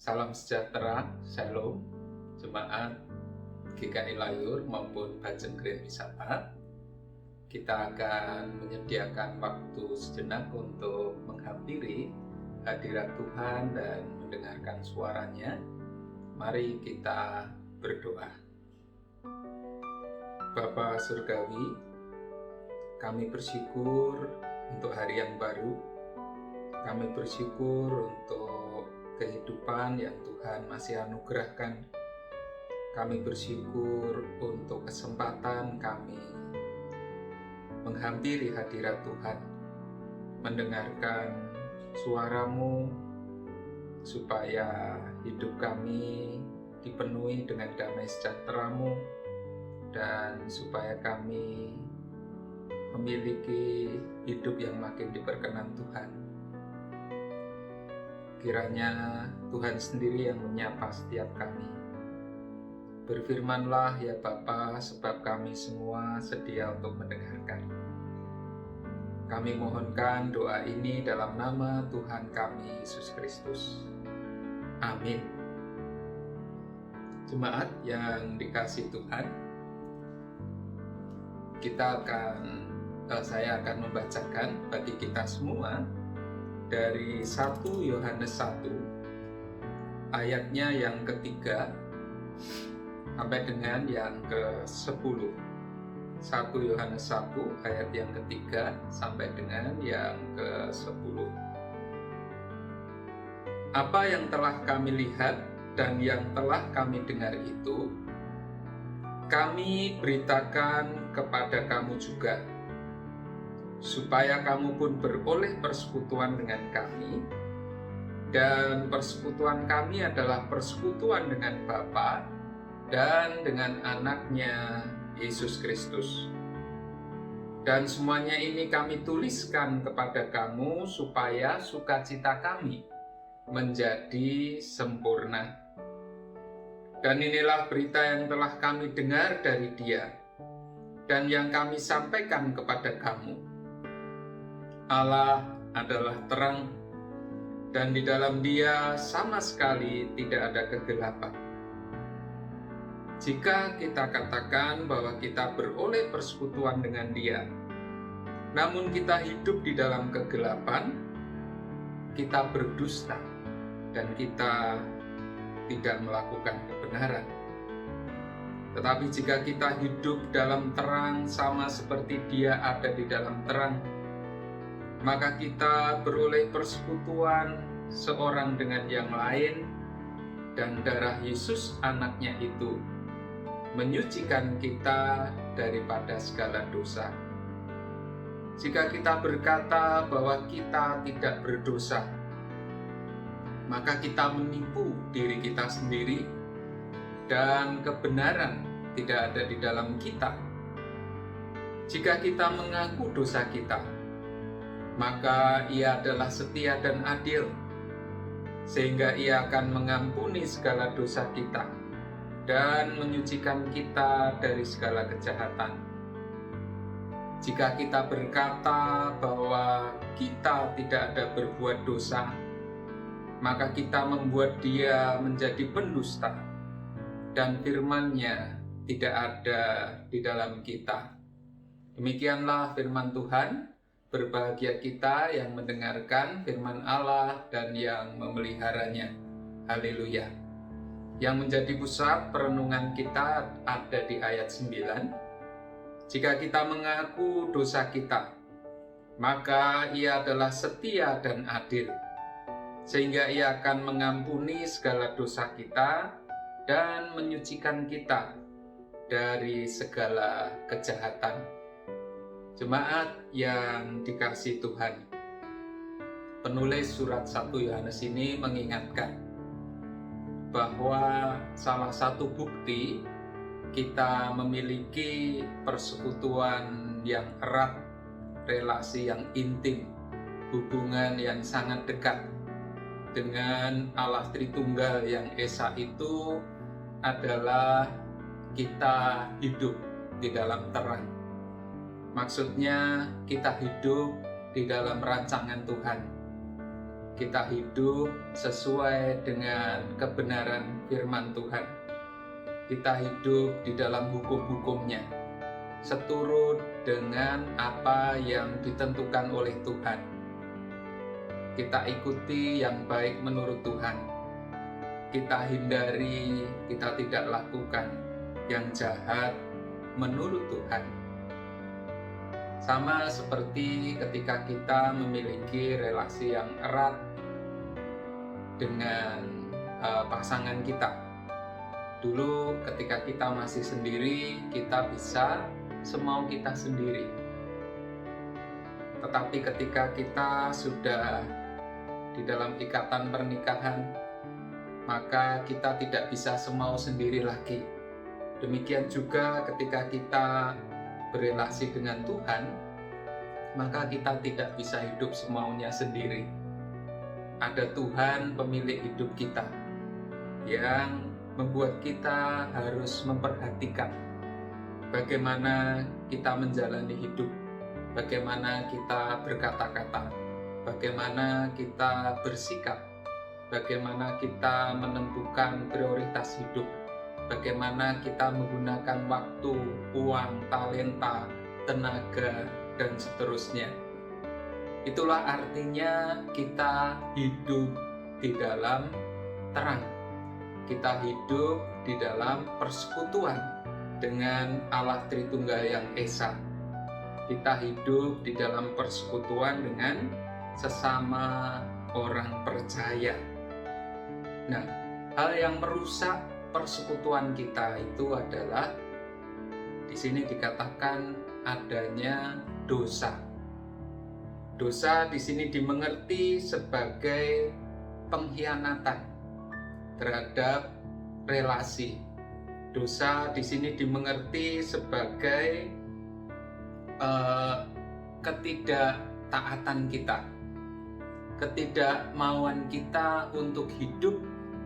Salam sejahtera, Shalom, Jemaat GKI Layur maupun Bajeng Grand Wisata. Kita akan menyediakan waktu sejenak untuk menghampiri hadirat Tuhan dan mendengarkan suaranya. Mari kita berdoa. Bapa Surgawi, kami bersyukur untuk hari yang baru. Kami bersyukur untuk kehidupan yang Tuhan masih anugerahkan. Kami bersyukur untuk kesempatan kami menghampiri hadirat Tuhan, mendengarkan suara-Mu, supaya hidup kami dipenuhi dengan damai sejahtera-Mu, dan supaya kami memiliki hidup yang makin diperkenan Tuhan. Kiranya Tuhan sendiri yang menyapa setiap kami. Berfirmanlah ya Bapa, sebab kami semua sedia untuk mendengarkan. Kami mohonkan doa ini dalam nama Tuhan kami, Yesus Kristus. Amin. Jemaat yang dikasihi Tuhan, saya akan membacakan bagi kita semua dari 1 Yohanes 1 ayatnya yang ketiga sampai dengan yang ke-10. 1 Yohanes 1 ayat yang ketiga sampai dengan yang ke-10. Apa yang telah kami lihat dan yang telah kami dengar itu kami beritakan kepada kamu juga, supaya kamu pun beroleh persekutuan dengan kami, dan persekutuan kami adalah persekutuan dengan Bapa dan dengan anaknya Yesus Kristus. Dan semuanya ini kami tuliskan kepada kamu supaya sukacita kami menjadi sempurna. Dan inilah berita yang telah kami dengar dari Dia dan yang kami sampaikan kepada kamu. Allah adalah terang, dan di dalam Dia sama sekali tidak ada kegelapan. Jika kita katakan bahwa kita beroleh persekutuan dengan Dia, namun kita hidup di dalam kegelapan, kita berdusta dan kita tidak melakukan kebenaran. Tetapi jika kita hidup dalam terang sama seperti Dia ada di dalam terang, maka kita beroleh persekutuan seorang dengan yang lain, dan darah Yesus anaknya itu menyucikan kita daripada segala dosa. Jika kita berkata bahwa kita tidak berdosa, maka kita menipu diri kita sendiri dan kebenaran tidak ada di dalam kita. Jika kita mengaku dosa kita, maka Ia adalah setia dan adil, sehingga Ia akan mengampuni segala dosa kita dan menyucikan kita dari segala kejahatan. Jika kita berkata bahwa kita tidak ada berbuat dosa, maka kita membuat Dia menjadi pendusta, dan firman-Nya tidak ada di dalam kita. Demikianlah firman Tuhan. Berbahagia kita yang mendengarkan firman Allah dan yang memeliharanya. Haleluya. Yang menjadi pusat perenungan kita ada di ayat 9. Jika kita mengaku dosa kita, maka Ia adalah setia dan adil, sehingga Ia akan mengampuni segala dosa kita dan menyucikan kita dari segala kejahatan. Jemaat yang dikasihi Tuhan, penulis surat 1 Yohanes ini mengingatkan bahwa salah satu bukti kita memiliki persekutuan yang erat, relasi yang intim, hubungan yang sangat dekat dengan Allah Tritunggal yang Esa itu adalah kita hidup di dalam terang. Maksudnya kita hidup di dalam rancangan Tuhan. kita hidup sesuai dengan kebenaran firman Tuhan. Kita hidup di dalam hukum-hukumnya, seturut dengan apa yang ditentukan oleh Tuhan. Kita ikuti yang baik menurut Tuhan. Kita hindari, kita tidak lakukan yang jahat menurut Tuhan. Sama seperti ketika kita memiliki relasi yang erat dengan pasangan kita. Dulu ketika kita masih sendiri, kita bisa semau kita sendiri. Tetapi ketika kita sudah di dalam ikatan pernikahan, maka kita tidak bisa semau sendiri lagi. Demikian juga ketika kita berelasi dengan Tuhan, maka kita tidak bisa hidup semaunya sendiri. Ada Tuhan pemilik hidup kita yang membuat kita harus memperhatikan bagaimana kita menjalani hidup, bagaimana kita berkata-kata, bagaimana kita bersikap, bagaimana kita menentukan prioritas hidup, bagaimana kita menggunakan waktu, uang, talenta, tenaga, dan seterusnya. Itulah artinya kita hidup di dalam terang. Kita hidup di dalam persekutuan dengan Allah Tritunggal yang Esa. Kita hidup di dalam persekutuan dengan sesama orang percaya. Nah, hal yang merusak persekutuan kita itu adalah di sini dikatakan adanya dosa. Dosa di sini dimengerti sebagai pengkhianatan terhadap relasi. Dosa di sini dimengerti sebagai ketidaktaatan kita, ketidakmauan kita untuk hidup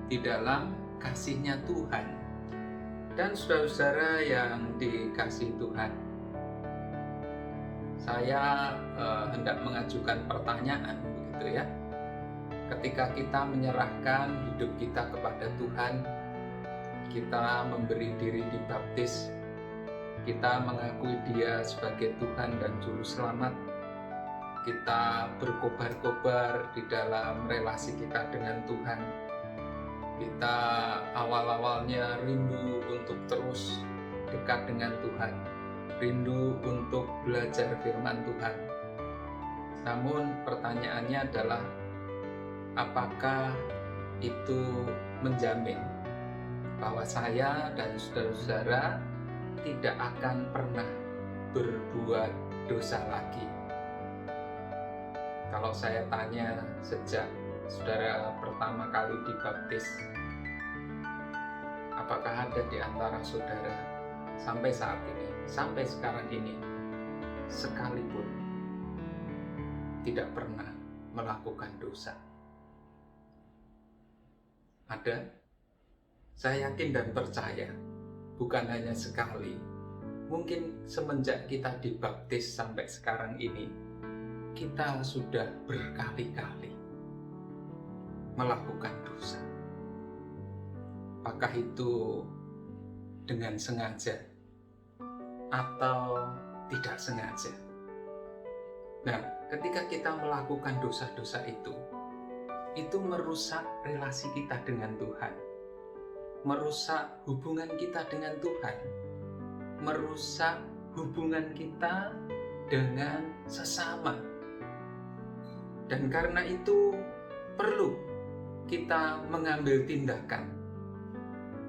di dalam kasih-Nya Tuhan. Dan saudara-saudara yang dikasihi Tuhan, saya hendak mengajukan pertanyaan begitu ya. Ketika kita menyerahkan hidup kita kepada Tuhan, kita memberi diri dibaptis, kita mengakui Dia sebagai Tuhan dan Juru Selamat, kita berkobar-kobar di dalam relasi kita dengan Tuhan. Kita awal-awalnya rindu untuk terus dekat dengan Tuhan, rindu untuk belajar firman Tuhan. Namun pertanyaannya adalah, apakah itu menjamin bahwa saya dan saudara-saudara tidak akan pernah berbuat dosa lagi? Kalau saya tanya sejak saudara pertama kali dibaptis, apakah ada di antara saudara sampai saat ini, sampai sekarang ini, sekalipun tidak pernah melakukan dosa? Ada? Saya yakin dan percaya, bukan hanya sekali, mungkin semenjak kita dibaptis sampai sekarang ini, kita sudah berkali-kali melakukan dosa. Apakah itu dengan sengaja atau tidak sengaja? Nah, ketika kita melakukan dosa-dosa itu merusak relasi kita dengan Tuhan, merusak hubungan kita dengan Tuhan, merusak hubungan kita dengan sesama. Dan karena itu perlu kita mengambil tindakan,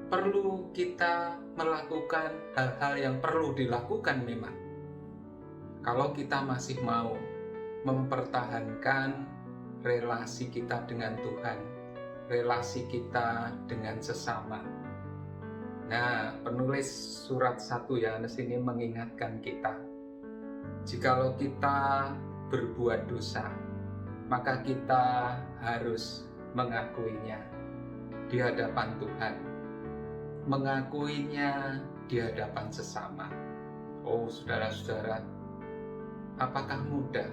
perlu kita melakukan hal-hal yang perlu dilakukan memang. Kalau kita masih mau mempertahankan relasi kita dengan Tuhan, relasi kita dengan sesama. Nah, penulis surat 1 Yohanes ini mengingatkan kita, jikalau kita berbuat dosa, maka kita harus mengakuinya di hadapan Tuhan, mengakuinya di hadapan sesama. Oh saudara-saudara, apakah mudah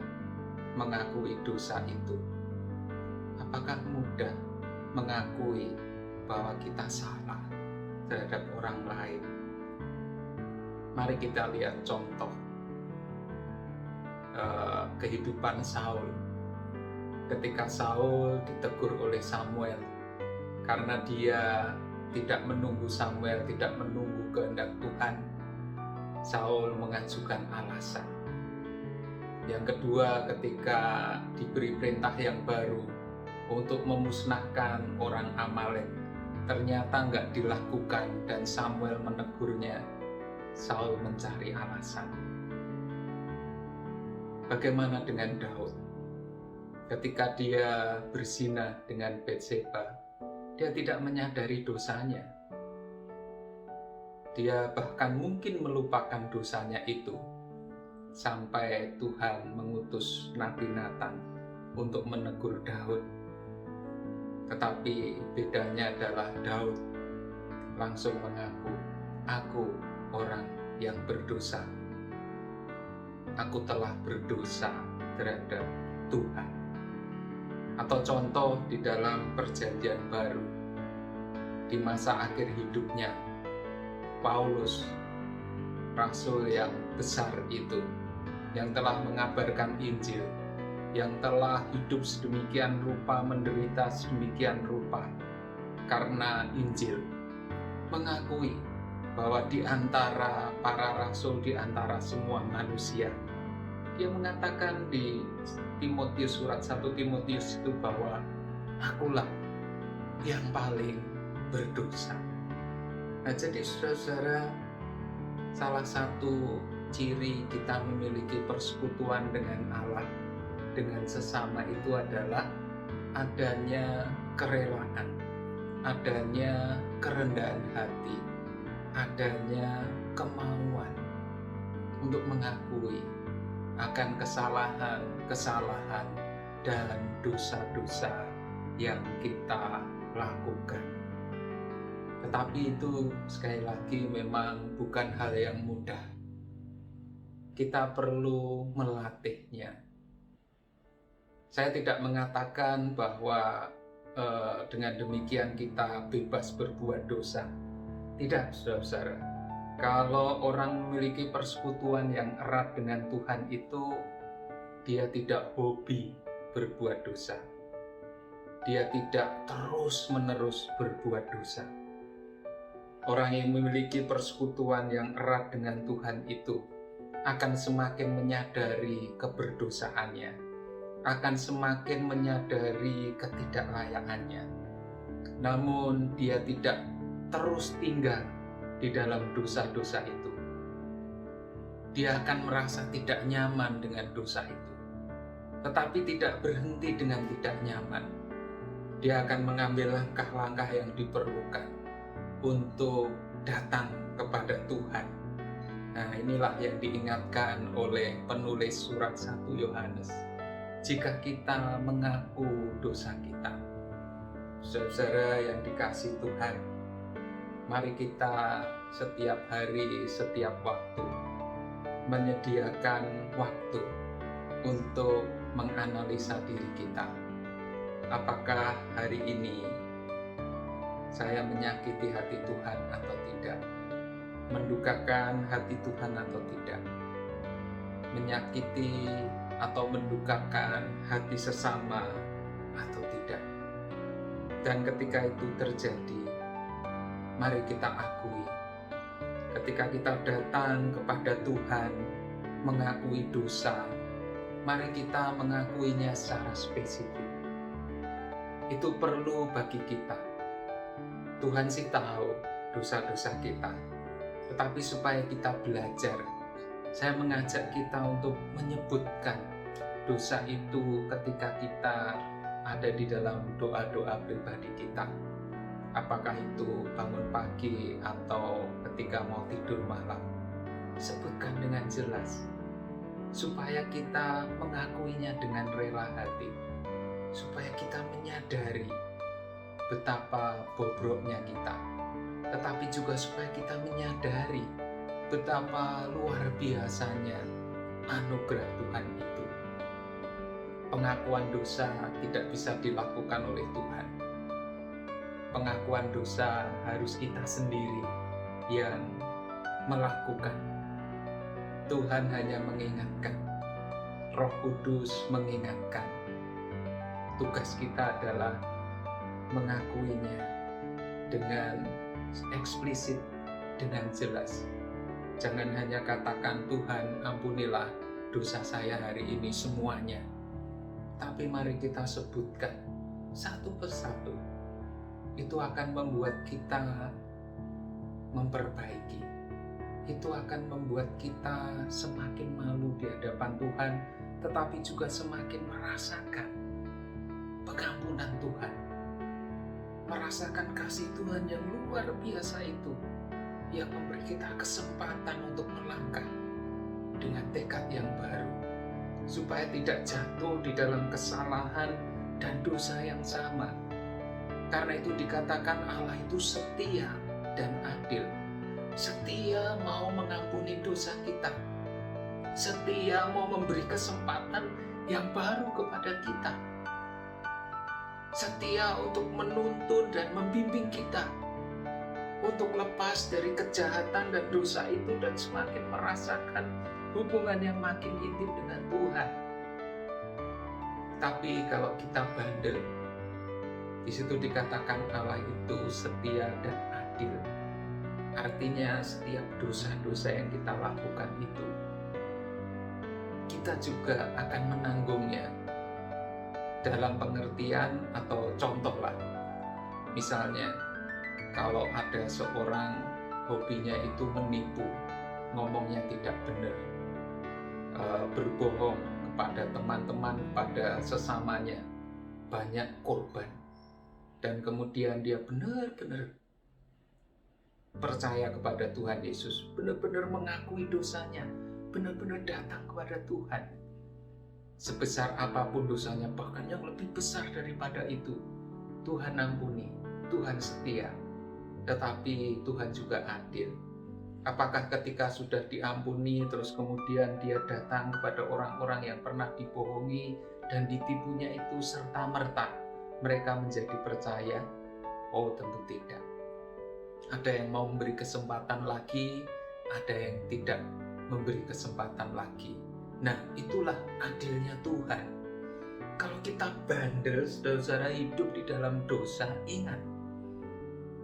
mengakui dosa itu? apakah mudah mengakui bahwa kita salah terhadap orang lain? Mari kita lihat contoh kehidupan Saul. Ketika Saul ditegur oleh Samuel karena dia tidak menunggu Samuel, tidak menunggu kehendak Tuhan, Saul mengajukan alasan. Yang kedua, ketika diberi perintah yang baru untuk memusnahkan orang Amalek, ternyata nggak dilakukan dan Samuel menegurnya, Saul mencari alasan. Bagaimana dengan Daud? Ketika dia berzina dengan Batseba, dia tidak menyadari dosanya. Dia bahkan mungkin melupakan dosanya itu, sampai Tuhan mengutus Nabi Nathan untuk menegur Daud. Tetapi bedanya adalah Daud langsung mengaku, "Aku orang yang berdosa. Aku telah berdosa terhadap Tuhan." Atau contoh di dalam Perjanjian Baru, di masa akhir hidupnya, Paulus, rasul yang besar itu, yang telah mengabarkan Injil, yang telah hidup sedemikian rupa, menderita sedemikian rupa karena Injil, mengakui bahwa di antara para rasul, di antara semua manusia, dia mengatakan di Timotius, surat 1 Timotius itu, bahwa akulah yang paling berdosa. Nah, jadi saudara-saudara, salah satu ciri kita memiliki persekutuan dengan Allah, dengan sesama, itu adalah adanya kerelaan, adanya kerendahan hati, adanya kemauan untuk mengakui akan kesalahan dan dosa-dosa yang kita lakukan. Tetapi itu sekali lagi memang bukan hal yang mudah. Kita perlu melatihnya. Saya tidak mengatakan bahwa dengan demikian kita bebas berbuat dosa. Tidak, saudara-saudara. Kalau orang memiliki persekutuan yang erat dengan Tuhan itu, dia tidak hobi berbuat dosa. Dia tidak terus-menerus berbuat dosa. Orang yang memiliki persekutuan yang erat dengan Tuhan itu akan semakin menyadari keberdosaannya, akan semakin menyadari ketidaklayakannya. Namun dia tidak terus tinggal di dalam dosa-dosa itu. Dia akan merasa tidak nyaman dengan dosa itu, tetapi tidak berhenti dengan tidak nyaman. Dia akan mengambil langkah-langkah yang diperlukan untuk datang kepada Tuhan. Nah, inilah yang diingatkan oleh penulis surat 1 Yohanes. Jika kita mengaku dosa kita, saudara yang dikasihi Tuhan, mari kita setiap hari, setiap waktu menyediakan waktu untuk menganalisa diri kita. Apakah hari ini saya menyakiti hati Tuhan atau tidak? Mendukakan hati Tuhan atau tidak? Menyakiti atau mendukakan hati sesama atau tidak? Dan ketika itu terjadi, mari kita akui. Ketika kita datang kepada Tuhan mengakui dosa, mari kita mengakuinya secara spesifik. Itu perlu bagi kita. Tuhan sih tahu dosa-dosa kita, tetapi supaya kita belajar, saya mengajak kita untuk menyebutkan dosa itu ketika kita ada di dalam doa-doa pribadi kita. Apakah itu bangun pagi atau ketika mau tidur malam, sebutkan dengan jelas supaya kita mengakuinya dengan rela hati, supaya kita menyadari betapa bobroknya kita, tetapi juga supaya kita menyadari betapa luar biasanya anugerah Tuhan itu. pengakuan dosa tidak bisa dilakukan oleh Tuhan. Pengakuan dosa harus kita sendiri yang melakukan. Tuhan hanya mengingatkan, Roh Kudus mengingatkan. Tugas kita adalah mengakuinya dengan eksplisit, dengan jelas. Jangan hanya katakan, Tuhan ampunilah dosa saya hari ini semuanya. Tapi mari kita sebutkan satu persatu. Itu akan membuat kita memperbaiki. Itu akan membuat kita semakin malu di hadapan Tuhan, tetapi juga semakin merasakan pengampunan Tuhan. Merasakan kasih Tuhan yang luar biasa itu, yang memberi kita kesempatan untuk melangkah dengan tekad yang baru, supaya tidak jatuh di dalam kesalahan dan dosa yang sama. Karena itu dikatakan Allah itu setia dan adil. Setia mau mengampuni dosa kita. Setia mau memberi kesempatan yang baru kepada kita. Setia untuk menuntun dan membimbing kita untuk lepas dari kejahatan dan dosa itu dan semakin merasakan hubungan yang makin intim dengan Tuhan. Tapi kalau kita bandel, di situ dikatakan Allah itu setia dan adil. Artinya setiap dosa-dosa yang kita lakukan itu, kita juga akan menanggungnya. Dalam pengertian atau contoh lah, misalnya kalau ada seorang hobinya itu menipu, ngomongnya tidak benar, berbohong kepada teman-teman, pada sesamanya, banyak korban, dan kemudian dia benar-benar percaya kepada Tuhan Yesus, benar-benar mengakui dosanya, benar-benar datang kepada Tuhan. Sebesar apapun dosanya, bahkan yang lebih besar daripada itu, Tuhan ampuni, Tuhan setia. Tetapi Tuhan juga adil. Apakah ketika sudah diampuni, terus kemudian dia datang kepada orang-orang yang pernah dibohongi dan ditipunya itu serta-merta mereka menjadi percaya? Oh, tentu tidak. Ada yang mau memberi kesempatan lagi, ada yang tidak memberi kesempatan lagi. Nah, itulah adilnya Tuhan. Kalau kita bandel, saudara-saudara, hidup di dalam dosa, ingat,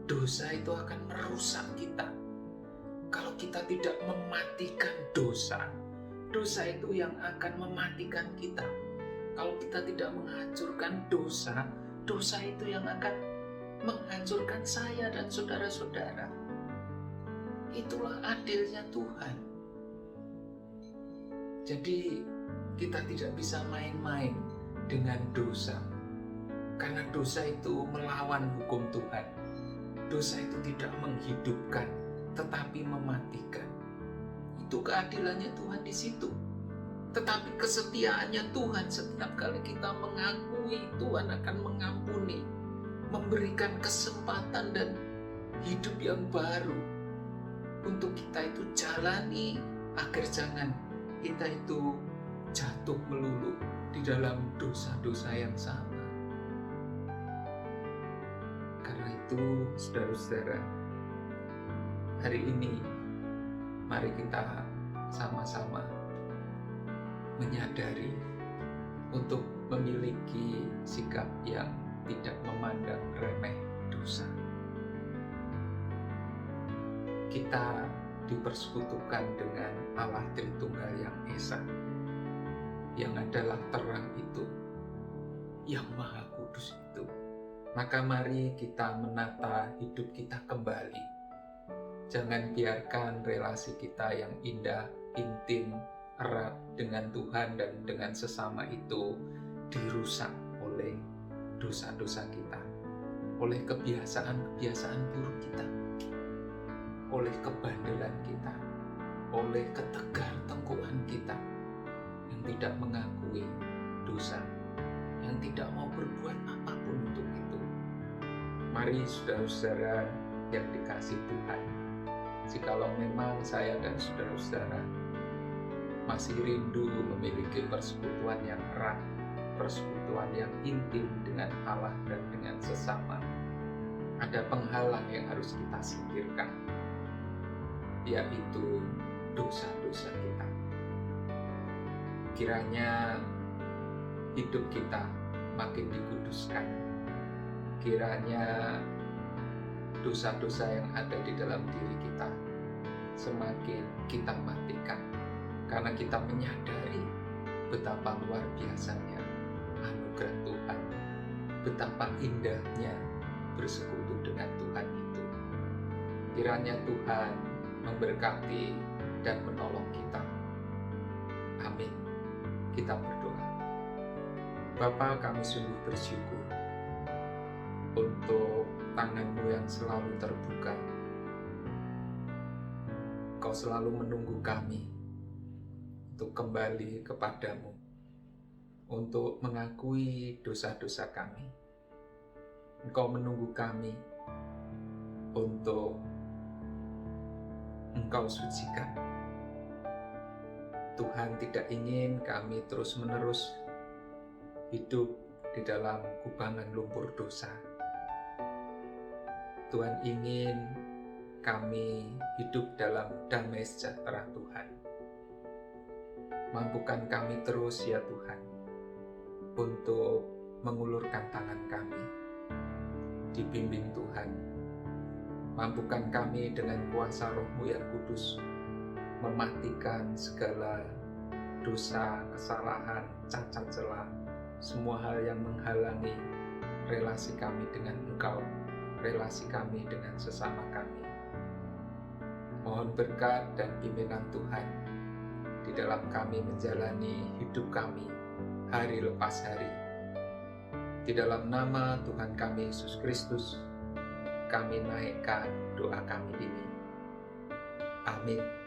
dosa itu akan merusak kita. Kalau kita tidak mematikan dosa, dosa itu yang akan mematikan kita. Kalau kita tidak menghancurkan dosa, dosa itu yang akan menghancurkan saya dan saudara-saudara. Itulah adilnya Tuhan. Jadi kita tidak bisa main-main dengan dosa, karena dosa itu melawan hukum Tuhan. Dosa itu tidak menghidupkan, tetapi mematikan. Itu keadilannya Tuhan di situ. Tetapi kesetiaannya Tuhan, setiap kali kita mengakui, Tuhan akan mengampuni, memberikan kesempatan dan hidup yang baru untuk kita itu jalani, agar jangan kita itu jatuh melulu di dalam dosa-dosa yang sama. Karena itu, saudara-saudara, hari ini mari kita sama-sama menyadari untuk memiliki sikap yang tidak memandang remeh dosa. Kita dipersekutukan dengan Allah Tritunggal yang Esa, yang adalah terang itu, yang Maha Kudus itu. Maka mari kita menata hidup kita kembali. Jangan biarkan relasi kita yang indah, intim, erat dengan Tuhan dan dengan sesama itu dirusak oleh dosa-dosa kita, oleh kebiasaan-kebiasaan buruk kita, oleh kebandelan kita, oleh ketegar tengkuan kita yang tidak mengakui dosa, yang tidak mau berbuat apapun untuk itu. Mari saudara-saudara yang dikasih Tuhan, jikalau memang saya dan saudara-saudara masih rindu memiliki persekutuan yang erat persekutuan yang intim dengan Allah dan dengan sesama, ada penghalang yang harus kita singkirkan, yaitu dosa-dosa kita. Kiranya hidup kita makin dikuduskan. Kiranya dosa-dosa yang ada di dalam diri kita semakin kita matikan, karena kita menyadari betapa luar biasanya anugerah Tuhan, betapa indahnya bersekutu dengan Tuhan itu. Kiranya Tuhan memberkati dan menolong kita. Amin. Kita berdoa. Bapa, kami sungguh bersyukur untuk tangan-Mu yang selalu terbuka. Kau selalu menunggu kami untuk kembali kepadamu, untuk mengakui dosa-dosa kami. Engkau menunggu kami untuk Engkau sucikan. Tuhan tidak ingin kami terus-menerus hidup di dalam kubangan lumpur dosa. Tuhan ingin kami hidup dalam damai sejahtera Tuhan. Mampukan kami terus ya Tuhan untuk mengulurkan tangan kami, dibimbing Tuhan. Mampukan kami dengan kuasa Roh-Mu yang kudus mematikan segala dosa, kesalahan, cacat celah, semua hal yang menghalangi relasi kami dengan Engkau, relasi kami dengan sesama kami. Mohon berkat dan bimbingan Tuhan di dalam kami menjalani hidup kami hari lepas hari. Di dalam nama Tuhan kami Yesus Kristus, kami naikkan doa kami ini. Amin.